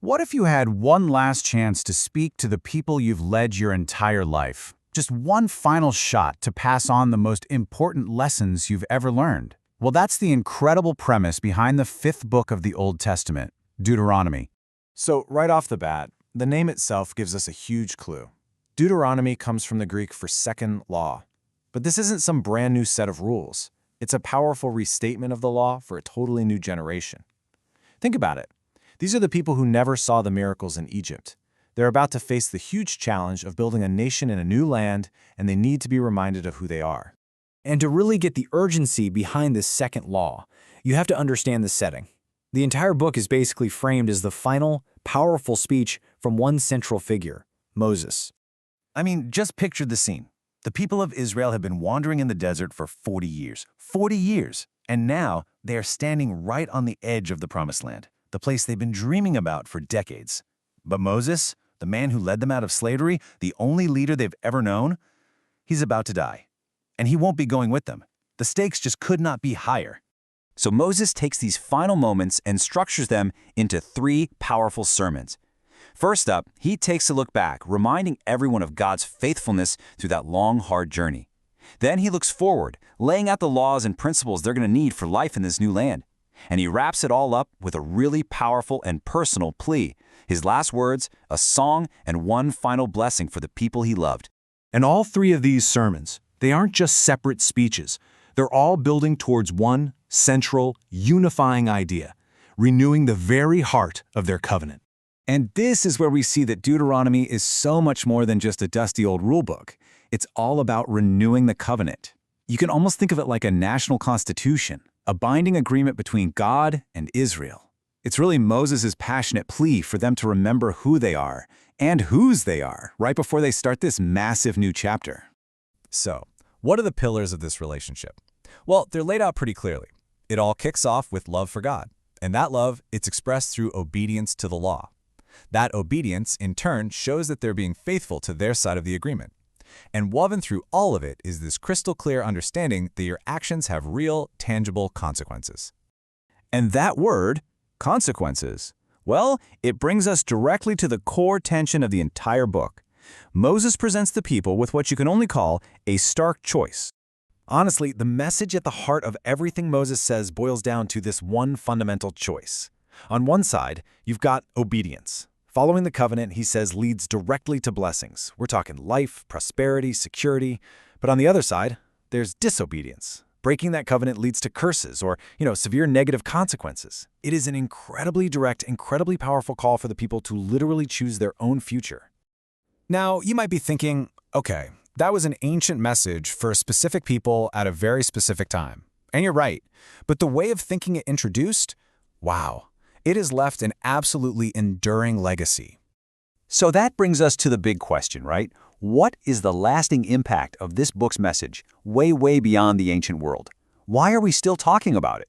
What if you had one last chance to speak to the people you've led your entire life? Just one final shot to pass on the most important lessons you've ever learned. Well, that's the incredible premise behind the fifth book of the Old Testament, Deuteronomy. So right off the bat, the name itself gives us a huge clue. Deuteronomy comes from the Greek for second law. But this isn't some brand new set of rules. It's a powerful restatement of the law for a totally new generation. Think about it. These are the people who never saw the miracles in Egypt. They're about to face the huge challenge of building a nation in a new land, and they need to be reminded of who they are. And to really get the urgency behind this second law, you have to understand the setting. The entire book is basically framed as the final, powerful speech from one central figure, Moses. I mean, just picture the scene. The people of Israel have been wandering in the desert for 40 years. 40 years! And now they are standing right on the edge of the Promised Land, the place they've been dreaming about for decades. But Moses, the man who led them out of slavery, the only leader they've ever known, he's about to die. And he won't be going with them. The stakes just could not be higher. So Moses takes these final moments and structures them into three powerful sermons. First up, he takes a look back, reminding everyone of God's faithfulness through that long, hard journey. Then he looks forward, laying out the laws and principles they're going to need for life in this new land. And he wraps it all up with a really powerful and personal plea. His last words, a song, and one final blessing for the people he loved. And all three of these sermons, they aren't just separate speeches. They're all building towards one central, unifying idea, renewing the very heart of their covenant. And this is where we see that Deuteronomy is so much more than just a dusty old rulebook. It's all about renewing the covenant. You can almost think of it like a national constitution, a binding agreement between God and Israel. It's really Moses' passionate plea for them to remember who they are and whose they are right before they start this massive new chapter. So, what are the pillars of this relationship? Well, they're laid out pretty clearly. It all kicks off with love for God. And that love, it's expressed through obedience to the law. That obedience, in turn, shows that they're being faithful to their side of the agreement. And woven through all of it is this crystal clear understanding that your actions have real, tangible consequences. And that word, consequences, well, it brings us directly to the core tension of the entire book. Moses presents the people with what you can only call a stark choice. Honestly, the message at the heart of everything Moses says boils down to this one fundamental choice. On one side, you've got obedience. Following the covenant, he says, leads directly to blessings. We're talking life, prosperity, security. But on the other side, there's disobedience. Breaking that covenant leads to curses or, severe negative consequences. It is an incredibly direct, incredibly powerful call for the people to literally choose their own future. Now, you might be thinking, okay, that was an ancient message for specific people at a very specific time. And you're right. But the way of thinking it introduced, wow, it has left an absolutely enduring legacy. So that brings us to the big question, right? What is the lasting impact of this book's message, way, way beyond the ancient world? Why are we still talking about it?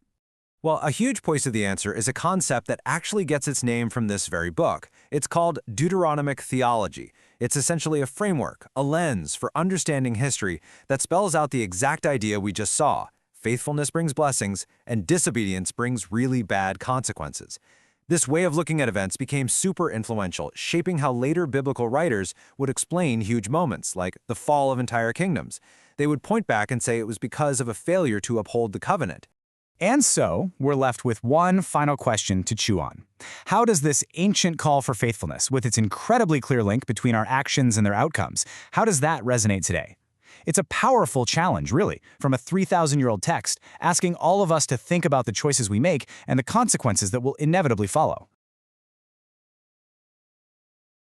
Well, a huge piece of the answer is a concept that actually gets its name from this very book. It's called Deuteronomic theology. It's essentially a framework, a lens for understanding history that spells out the exact idea we just saw. Faithfulness brings blessings, and disobedience brings really bad consequences. This way of looking at events became super influential, shaping how later biblical writers would explain huge moments, like the fall of entire kingdoms. They would point back and say it was because of a failure to uphold the covenant. And so, we're left with one final question to chew on. How does this ancient call for faithfulness, with its incredibly clear link between our actions and their outcomes, how does that resonate today? It's a powerful challenge, really, from a 3,000-year-old text, asking all of us to think about the choices we make and the consequences that will inevitably follow.